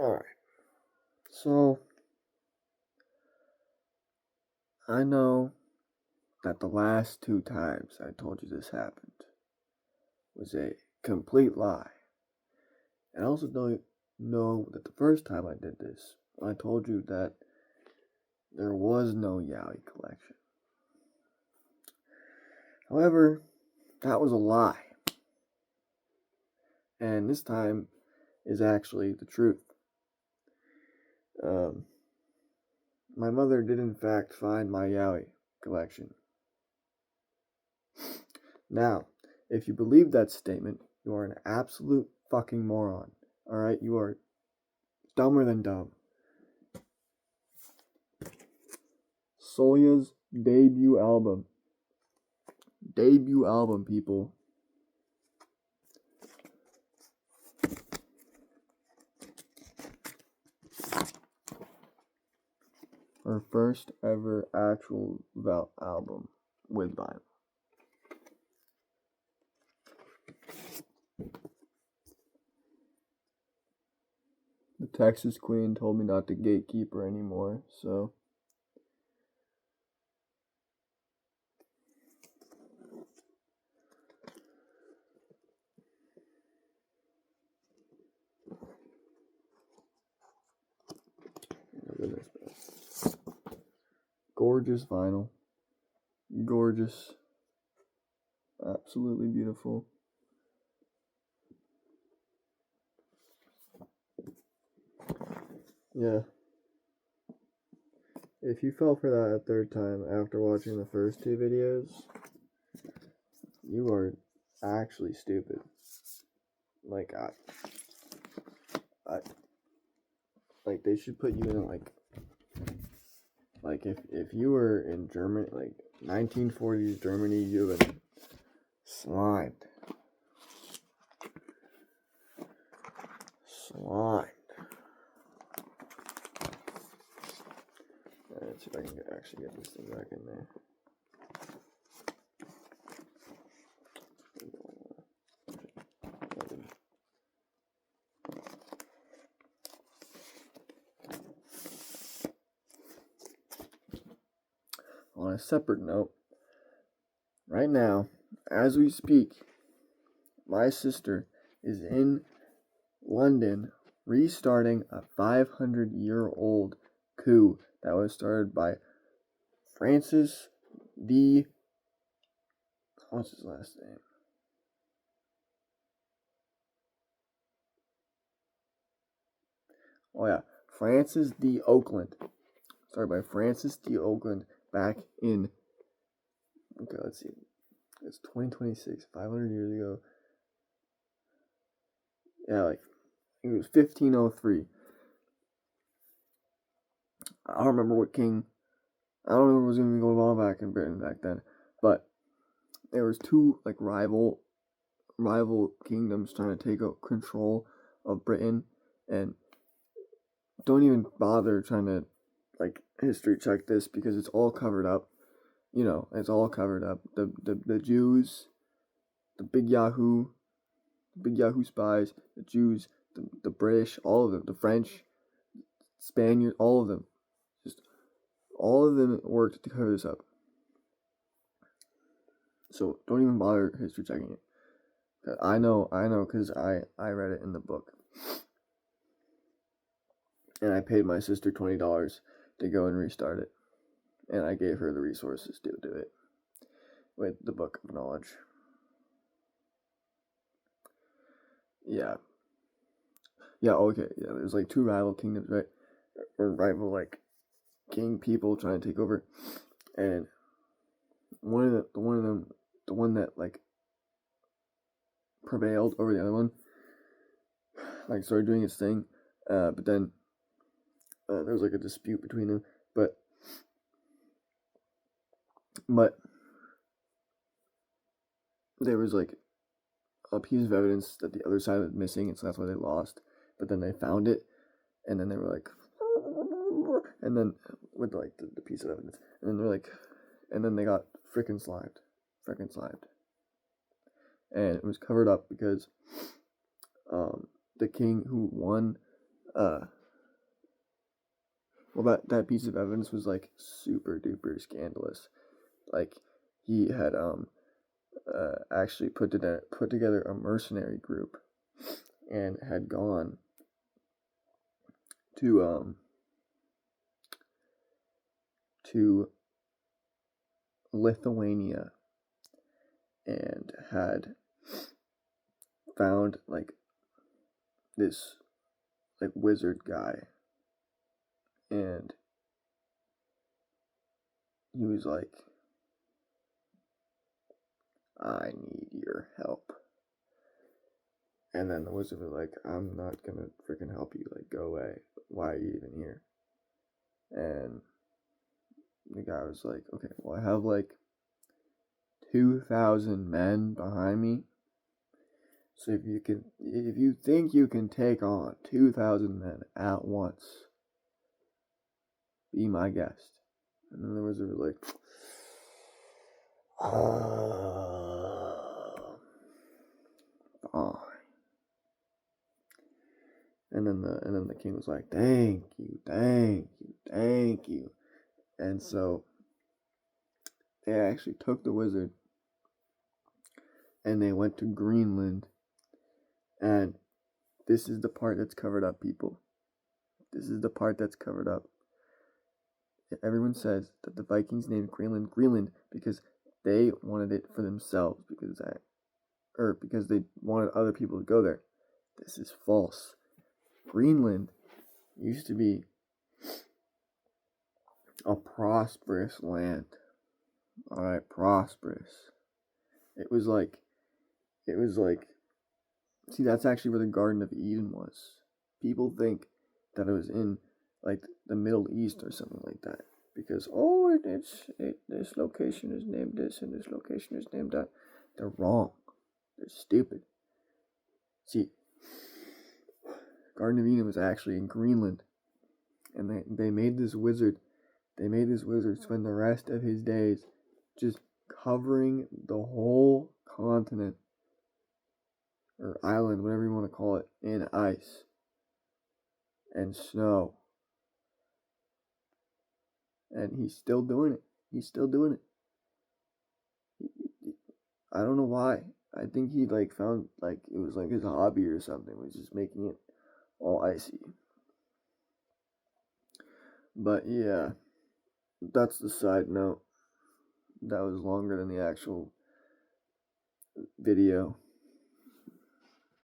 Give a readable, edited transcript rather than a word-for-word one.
Alright, so I know that the last 2 times I told you this happened was a complete lie. And I also know that the first time I did this, I told you that there was no yaoi collection. However, that was a lie. And this time is actually the truth. My mother did in fact find my yaoi collection. Now, if you believe that statement, you are an absolute fucking moron. Alright, you are dumber than dumb. Solya's debut album. Debut album, people. Her first ever actual album with vinyl. The Texas Queen told me not to gatekeep her anymore, so gorgeous vinyl. Gorgeous. Absolutely beautiful. Yeah. If you fell for that a third time after watching the first 2 videos, you are actually stupid. Like, like they should put you in like if you were in Germany, like 1940s Germany, you would have been slimed. Let's see if I can actually get this thing back in there. On a separate note, right now, as we speak, my sister is in London restarting a 500-year-old coup that was started by Francis D. What's his last name? Oh yeah, Francis D. Oakland. Started by Francis D. Oakland back in, okay, let's see. It's 2026, 500 years ago. Yeah, like, it was 1503. I don't remember what king. I don't remember what was going to be going on back in Britain back then. But there was 2, like, rival kingdoms trying to take control of Britain. And don't even bother trying to, like, history check this because it's all covered up. You know, it's all covered up. The Jews, the big Yahoo spies, the Jews, the British, all of them, the French, Spaniards, all of them. Just all of them worked to cover this up. So don't even bother history checking it. I know, because I read it in the book. And I paid my sister $20 to go and restart it. And I gave her the resources to do it with the Book of Knowledge. Yeah. Yeah, okay. Yeah, there's like 2 rival kingdoms, right? Or rival, like, king people trying to take over. And the one that, like, prevailed over the other one, like, started doing its thing. But then there was, like, a dispute between them. But there was, like, a piece of evidence that the other side was missing, and so that's why they lost. But then they found it, and then they were like, and then with, like, the piece of evidence, and then they're like, and then they got frickin' slimed, and it was covered up because the king who won well, that piece of evidence was like super duper scandalous. Like he had actually put together a mercenary group and had gone to Lithuania and had found like this like wizard guy, and he was like, I need your help. And then the wizard was like, I'm not gonna freaking help you, like, go away. Why are you even here? And the guy was like, okay, well, I have like 2,000 men behind me. So if you think you can take on 2,000 men at once, be my guest. And then the wizard was like, fine. And then the king was like, thank you, thank you, thank you. And so they actually took the wizard and they went to Greenland. And this is the part that's covered up, people. This is the part that's covered up. Everyone says that the Vikings named Greenland because they wanted it for themselves, because they wanted other people to go there. This is false. Greenland used to be a prosperous land. Alright, prosperous. It was like, see, that's actually where the Garden of Eden was. People think that it was in like the Middle East or something like that, because this location is named this and this location is named that. They're wrong. They're stupid. See, Garden of Eden was actually in Greenland, and they made this wizard. They made this wizard spend the rest of his days just covering the whole continent or island, whatever you want to call it, in ice and snow. And he's still doing it. He's still doing it. I don't know why. I think he like found like it was like his hobby or something, was just making it all icy. But yeah, that's the side note. That was longer than the actual video.